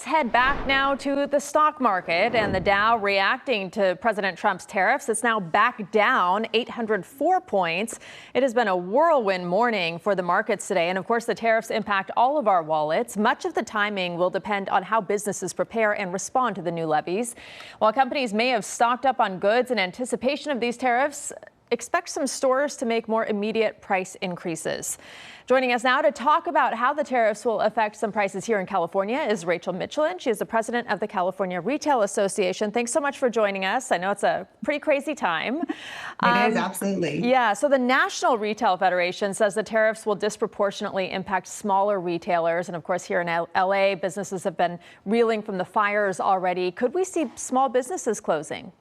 head back now to the stock market, and the Dow reacting to President Trump's tariffs. It's now back down 804 points. It has been a whirlwind morning for the markets today. And of course, the tariffs impact all of our wallets. Much of the timing will depend on how businesses prepare and respond to the new levies. While companies may have stocked up on goods in anticipation of these tariffs, expect some stores to make more immediate price increases. Joining us now to talk about how the tariffs will affect some prices here in California is Rachel Michelin. She is the president of the California Retail Association. Thanks so much for joining us. I know it's a pretty crazy time. It is, absolutely. Yeah, so the National Retail Federation says the tariffs will disproportionately impact smaller retailers. And of course, here in LA, businesses have been reeling from the fires already. Could we see small businesses closing?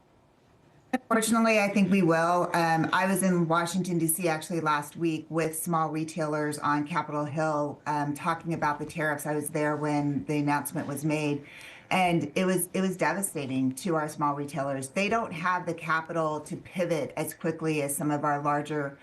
Unfortunately, I think we will. I was in Washington, D.C. actually last week with small retailers on Capitol Hill talking about the tariffs. I was there when the announcement was made, and it was devastating to our small retailers. They don't have the capital to pivot as quickly as some of our larger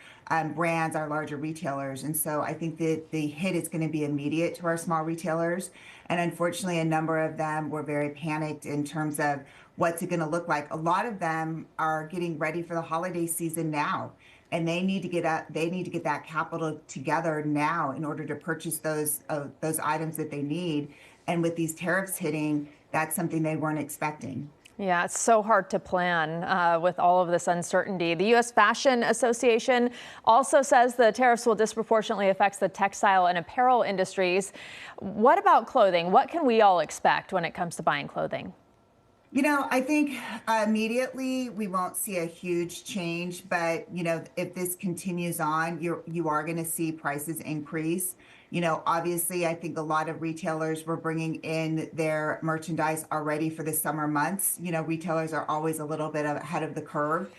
brands, our larger retailers. And so I think that the hit is going to be immediate to our small retailers. And unfortunately, a number of them were very panicked in terms of what's it going to look like. A lot of them are getting ready for the holiday season now, and they need to get that capital together now in order to purchase those items that they need. And with these tariffs hitting, that's something they weren't expecting. Yeah, it's so hard to plan with all of this uncertainty. The U.S. Fashion Association also says the tariffs will disproportionately affect the textile and apparel industries. What about clothing? What can we all expect when it comes to buying clothing? You know, I think immediately we won't see a huge change, but, you know, if this continues on, you are going to see prices increase. You know, obviously, I think a lot of retailers were bringing in their merchandise already for the summer months. You know, retailers are always a little bit ahead of the curve,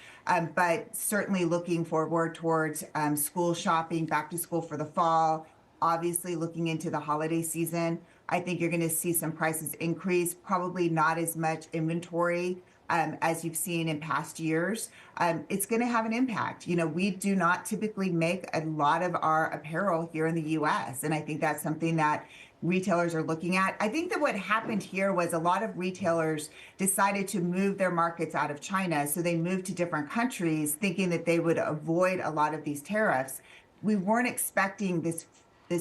but certainly looking forward towards school shopping, back to school for the fall, obviously looking into the holiday season. I think you're going to see some prices increase, probably not as much inventory as you've seen in past years. It's going to have an impact. You know, we do not typically make a lot of our apparel here in the U.S., and I think that's something that retailers are looking at. I think that what happened here was a lot of retailers decided to move their markets out of China, so they moved to different countries thinking that they would avoid a lot of these tariffs. We weren't expecting this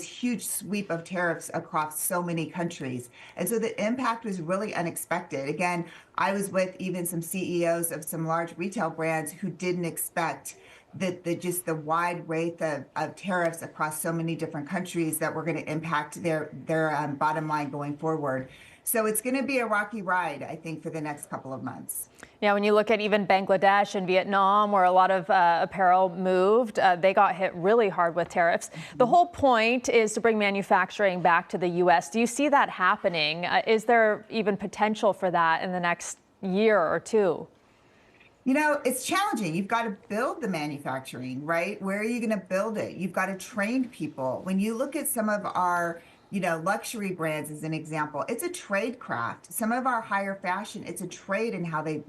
huge sweep of tariffs across so many countries. And so the impact was really unexpected. Again, I was with even some CEOs of some large retail brands who didn't expect that just the wide rate of tariffs across so many different countries that were going to impact their bottom line going forward. So it's going to be a rocky ride, I think, for the next couple of months. Yeah, when you look at even Bangladesh and Vietnam, where a lot of apparel moved, they got hit really hard with tariffs. Mm-hmm. The whole point is to bring manufacturing back to the U.S. Do you see that happening? Is there even potential for that in the next year or two? You know, it's challenging. You've got to build the manufacturing, right? Where are you going to build it? You've got to train people. When you look at some of our luxury brands as an example, it's a trade craft. Some of our higher fashion, it's a trade in how they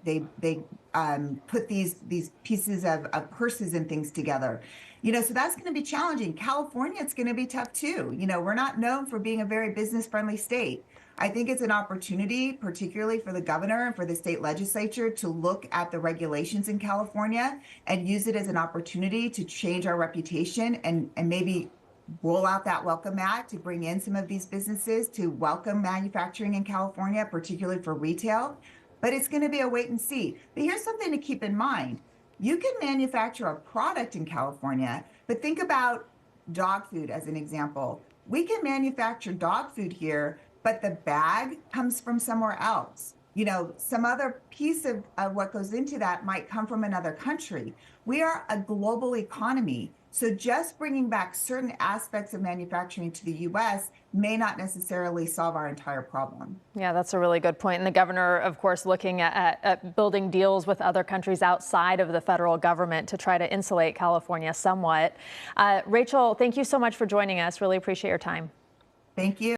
put these pieces of purses and things together. You know, so that's going to be challenging. California, it's going to be tough too. You know, we're not known for being a very business-friendly state. I think it's an opportunity, particularly for the governor and for the state legislature, to look at the regulations in California and use it as an opportunity to change our reputation and maybe roll out that welcome mat to bring in some of these businesses to welcome manufacturing in California, particularly for retail. But it's going to be a wait and see. But here's something to keep in mind. You can manufacture a product in California, but think about dog food as an example. We can manufacture dog food here, but the bag comes from somewhere else. You know, some other piece of what goes into that might come from another country. We are a global economy. So just bringing back certain aspects of manufacturing to the U.S. may not necessarily solve our entire problem. Yeah, that's a really good point. And the governor, of course, looking at building deals with other countries outside of the federal government to try to insulate California somewhat. Rachel, thank you so much for joining us. Really appreciate your time. Thank you.